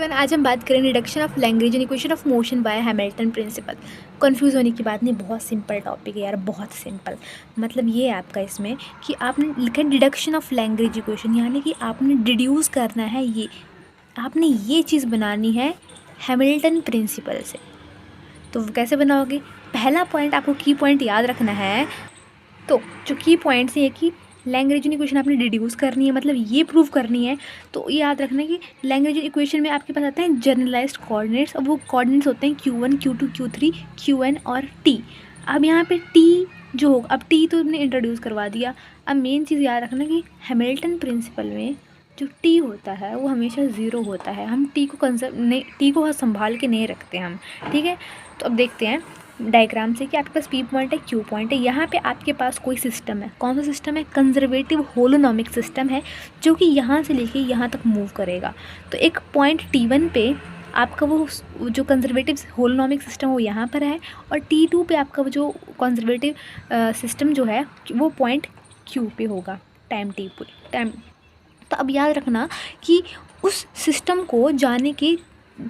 Everyone, आज हम बात करें रिडक्शन ऑफ लैंग्वेज in equation of motion by Hamilton principle. Confuse होने की बात नहीं, बहुत सिंपल टॉपिक है यार, बहुत सिंपल। मतलब ये है आपका इसमें कि आपने लिखा डिडक्शन ऑफ लैंग्वेज इक्वेशन, यानी कि आपने डिड्यूस करना है, ये आपने ये चीज़ बनानी है हैमिल्टन प्रिंसिपल से। तो वो कैसे बनाओगे? पहला पॉइंट आपको की पॉइंट याद रखना है। तो जो की पॉइंट्स हैं कि लैंग्वेज इक्वेशन आपने डिड्यूस करनी है, मतलब ये प्रूव करनी है। तो ये याद रखना कि लैंग्वेज इक्वेशन में आपके पास आते हैं जनरलाइज्ड कोऑर्डिनेट्स, और वो कोऑर्डिनेट्स होते हैं Q1 Q2 Q3 Qn और T। अब यहाँ पे T जो होगा, अब T तो हमने इंट्रोड्यूस करवा दिया। अब मेन चीज़ याद रखना कि हैमिल्टन प्रिंसिपल में जो T होता है वो हमेशा ज़ीरो होता है। हम T को कंसर्व नहीं, T को संभाल के नहीं रखते हम, ठीक है। तो अब देखते हैं डायग्राम से कि आपके पास P पॉइंट है, Q पॉइंट है। यहाँ पे आपके पास कोई सिस्टम है, कौन सा सिस्टम है? कंजर्वेटिव होलोनॉमिक सिस्टम है, जो कि यहाँ से लेके यहाँ तक मूव करेगा। तो एक पॉइंट T1 पे आपका वो जो कंजर्वेटिव होलोनॉमिक सिस्टम वो यहाँ पर है, और T2 पे आपका वो जो कंजर्वेटिव सिस्टम जो है वो पॉइंट Q पे होगा टाइम टाइम। तो अब याद रखना कि उस सिस्टम को जाने के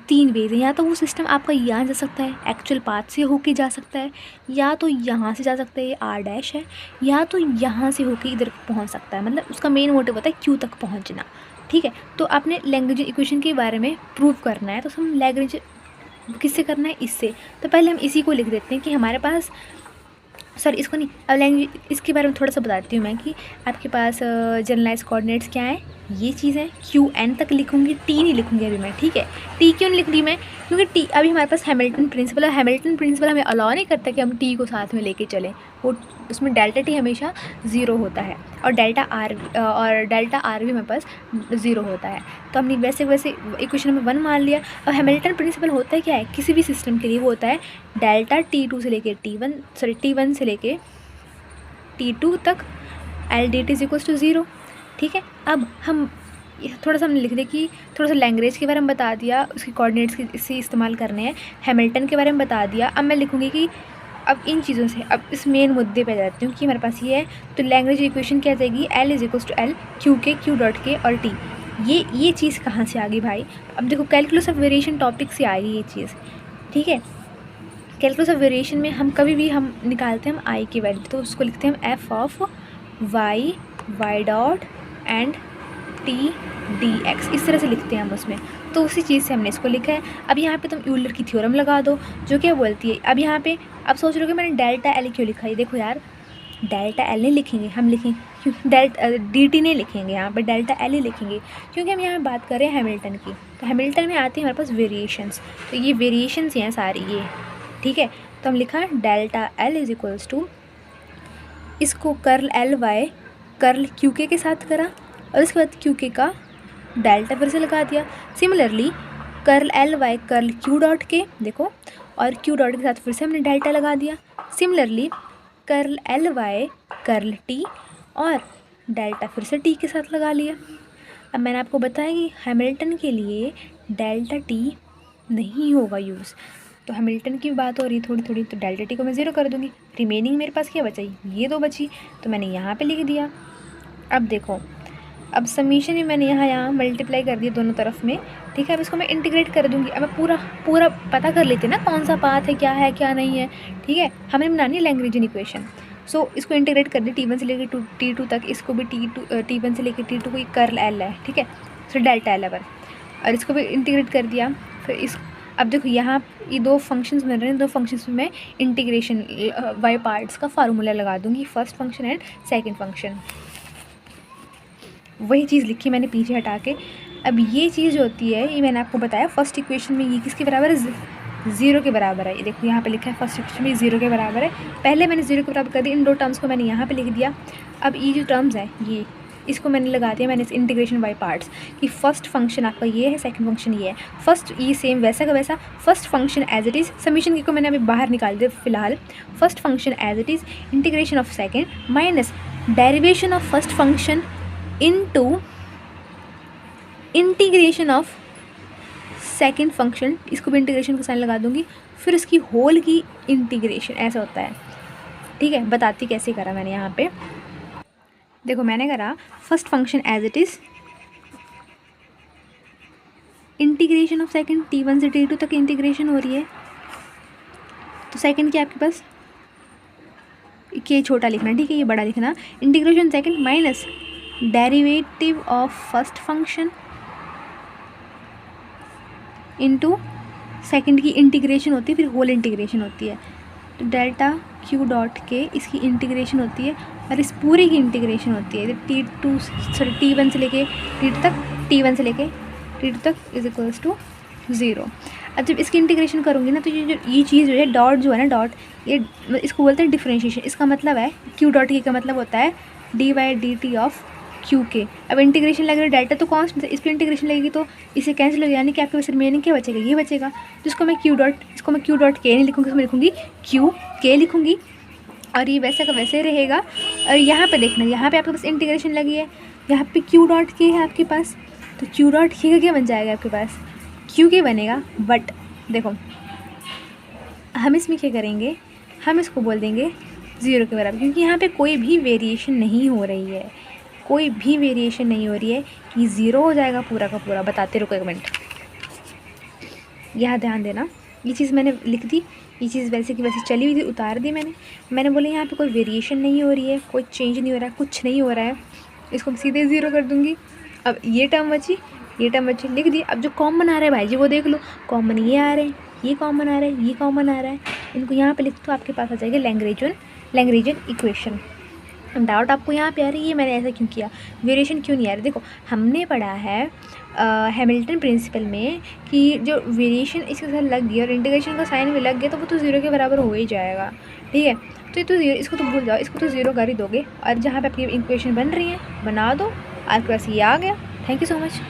तीन वेज हैं। या तो वो सिस्टम आपका यहाँ जा सकता है, एक्चुअल पाथ से होके जा सकता है, या तो यहाँ से जा सकता है, ये R' है, या तो यहाँ से होके इधर पहुँच सकता है। मतलब उसका मेन मोटिव होता है Q तक पहुँचना, ठीक है। तो आपने लैंग्वेज इक्वेशन के बारे में प्रूव करना है, तो हम लैंग्वेज किससे करना है? इससे। तो पहले हम इसी को लिख देते हैं कि हमारे पास, सॉरी इसको नहीं, अब लैंग्वेज इसके बारे में थोड़ा सा बताती हूँ मैं कि आपके पास जनरलाइज कोऑर्डिनेट्स क्या है, ये चीज़ है। Qn तक लिखूँगी, T नहीं लिखूँगी अभी मैं, ठीक है। T क्यों नहीं लिख रही मैं? क्योंकि T अभी हमारे पास हैमिल्टन प्रिंसिपल है। हैमिल्टन प्रिंसिपल हमें अलाउ नहीं करता कि हम T को साथ में लेके चलें। वो उसमें डेल्टा T हमेशा ज़ीरो होता है, और डेल्टा R भी हमारे पास ज़ीरो होता है। तो हमने वैसे इक्वेशन नंबर 1 मान लिया। अब हैमिल्टन प्रिंसिपल होता है क्या है किसी भी सिस्टम के लिए? वो होता है डेल्टा T2 से लेके T1 से लेके T2 तक LDT इज इक्वल्स टू 0, ठीक है। अब हम थोड़ा सा हमने लिख दिया कि थोड़ा सा लैंग्वेज के बारे में बता दिया, उसकी कोऑर्डिनेट्स से इस्तेमाल करने हैं, हैमिल्टन के बारे में बता दिया। अब मैं लिखूँगी कि अब इन चीज़ों से, अब इस मेन मुद्दे पे जाती हूँ कि हमारे पास ये है। तो लैंग्वेज इक्वेशन क्या जाएगी? L is equals to L Q के Q डॉट के और T। ये चीज़ कहाँ से आ गई भाई? अब देखो कैलकुलस ऑफ वेरिएशन टॉपिक से आ गई ये चीज़, ठीक है। कैलकुलस ऑफ वेरिएशन में हम कभी भी हम निकालते हैं हम आई की वैल्यू, तो उसको लिखते हैं हम f of y dot and t dx, इस तरह से लिखते हैं हम उसमें। तो उसी चीज़ से हमने इसको लिखा है। अब यहाँ पे तुम यूलर की थ्योरम लगा दो, जो क्या बोलती है। अब यहाँ पे अब सोच रहे हो कि मैंने डेल्टा एल क्यों लिखा है? देखो यार, डेल्टा एल नहीं लिखेंगे, हम लिखेंगे क्यों dt नहीं लिखेंगे, यहाँ पर डेल्टा एल ही लिखेंगे, क्योंकि हम यहाँ बात कर रहे हैं हैमिल्टन की। तो हैमिल्टन में आती है हमारे पास वेरिएशंस, तो ये वेरिएशंस हैं सारी ये, ठीक है। तो हम लिखा delta L is equals to, इसको curl L Y curl Q के साथ करा, और इसके बाद क्यू के का डेल्टा फिर से लगा दिया। Similarly curl L Y curl Q dot के, देखो, और क्यू डॉट के साथ फिर से हमने डेल्टा लगा दिया। Similarly curl L Y curl T, और डेल्टा फिर से टी के साथ लगा लिया। अब मैंने आपको बताया कि हैमिल्टन के लिए डेल्टा टी नहीं होगा यूज़, तो हैमिल्टन की बात हो रही थोड़ी, तो डेल्टा टी को मैं ज़ीरो कर दूँगी। रिमेनिंग मेरे पास क्या बचा? ये दो बची, तो मैंने यहाँ पे लिख दिया। अब देखो, अब समीशन ही मैंने यहाँ मल्टीप्लाई कर दिया दोनों तरफ में, ठीक है। अब इसको मैं इंटीग्रेट कर दूँगी। अब मैं पूरा पता कर लेते ना कौन सा पाथ है क्या नहीं है, ठीक है। हमें बनानी है लैंग्वेज इक्वेशन। सो इसको इंटीग्रेट कर दी T1 से लेकर T2 तक, इसको भी T1 से लेकर T2 को कर्ल एल है, ठीक है। फिर डेल्टा एल है, और इसको भी इंटीग्रेट कर दिया। फिर इस, अब देखो यहाँ ये दो फंक्शंस मिल रहे हैं, दो फंक्शंस में मैं इंटीग्रेशन वाई पार्ट्स का फार्मूला लगा दूँगी, first function and second function. वही चीज़ लिखी मैंने पीछे हटा के। अब ये चीज़ होती है, ये मैंने आपको बताया फर्स्ट इक्वेशन में ये किसके बराबर है? 0 के बराबर है। ये देखो यहाँ पे लिखा है फर्स्ट इक्वेशन में 0 के बराबर है। पहले मैंने 0 के बराबर कर दिया, इन दो टर्म्स को मैंने यहाँ पे लिख दिया। अब ये जो टर्म्स है ये, इसको मैंने लगा दिया मैंने इंटीग्रेशन बाय पार्ट्स, कि फर्स्ट फंक्शन आपका ये है, सेकंड फंक्शन ये है। फर्स्ट ये सेम वैसा का वैसा, first function as it is, summation की को मैंने अभी बाहर निकाल दिया फिलहाल। First function as it is, integration of second minus derivation of first function into integration of second function, इसको भी इंटीग्रेशन का साइन लगा दूंगी, फिर इसकी होल की इंटीग्रेशन, ऐसा होता है, ठीक है। बताती कैसे करा मैंने यहाँ पे, देखो मैंने करा first function as it is integration of second T1 से T2 तक इंटीग्रेशन हो रही है, तो सेकंड क्या आपके पास, ये छोटा लिखना, ठीक है, ये बड़ा लिखना। Integration second minus derivative of first function into second की इंटीग्रेशन होती है, फिर होल इंटीग्रेशन होती है। तो डेल्टा क्यू डॉट के इसकी इंटीग्रेशन होती है और इस पूरे की इंटीग्रेशन होती है T1 से लेके T2 तक, T1 से लेके T2 तक इज इक्वल्स टू 0। अब जब इसकी इंटीग्रेशन करूँगी ना, तो ये चीज़ जो है डॉट जो है ना, डॉट, ये इसको बोलते हैं डिफरेंशिएशन। इसका मतलब है क्यू डॉट के का मतलब होता है dy/dt ऑफ क्यू के। अब इंटीग्रेशन लग रहा है डेल्टा तो कॉन्स्टेंट, इस पर इंटीग्रेशन लगेगी तो इसे कैंसिल हो, यानी कि आपके पास रिमेनिंग क्या बचेगा, ये बचेगा। जिसको मैं क्यू डॉट, इसको मैं क्यू डॉट के नहीं लिखूँगी, इसमें लिखूँगी क्यू के लिखूँगी, और ये वैसे का वैसे रहेगा। और यहाँ पे देखना, यहाँ पे आपके पास इंटीग्रेशन लगी है, यहाँ पे क्यू डॉट के है आपके पास, तो क्यू डॉट के का क्या बन जाएगा आपके पास, क्यू के बनेगा। बट देखो हम इसमें क्या करेंगे, हम इसको बोल देंगे 0 के बराबर, क्योंकि यहाँ पे कोई भी वेरिएशन नहीं हो रही है, कोई भी वेरिएशन नहीं हो रही है कि 0 हो जाएगा पूरा का पूरा। बताते रुको एक मिनट, यहाँ ध्यान देना, ये चीज़ मैंने लिख दी, ये चीज़ वैसे की वैसे चली हुई थी, उतार दी मैंने बोला यहाँ पे कोई वेरिएशन नहीं हो रही है, कोई चेंज नहीं हो रहा है, कुछ नहीं हो रहा है, इसको सीधे 0 कर दूँगी। अब ये टर्म बची, ये टर्म बची, लिख दी। अब जो कॉमन आ रहा है भाई जी वो देख लो, कॉमन ये आ रहे हैं, ये कॉमन आ रहा है, ये कॉमन आ रहा है, इनको यहाँ पे लिख तो आपके पास आ जाएगा लैग्रेंजियन इक्वेशन। डाउट आपको यहाँ पे आ रही है मैंने ऐसा क्यों किया, वेरिएशन क्यों नहीं आ रही। देखो हमने पढ़ा है हैमिल्टन प्रिंसिपल में कि जो वेरिएशन इसके साथ लग गई और इंटीग्रेशन का साइन भी लग गया तो वो तो 0 के बराबर हो ही जाएगा, ठीक है। तो ये तो इसको तो भूल जाओ, इसको तो 0 कर ही दोगे, और जहाँ पे आपकी इक्वेशन बन रही है बना दो, आपके पास ये आ गया। Thank you so much.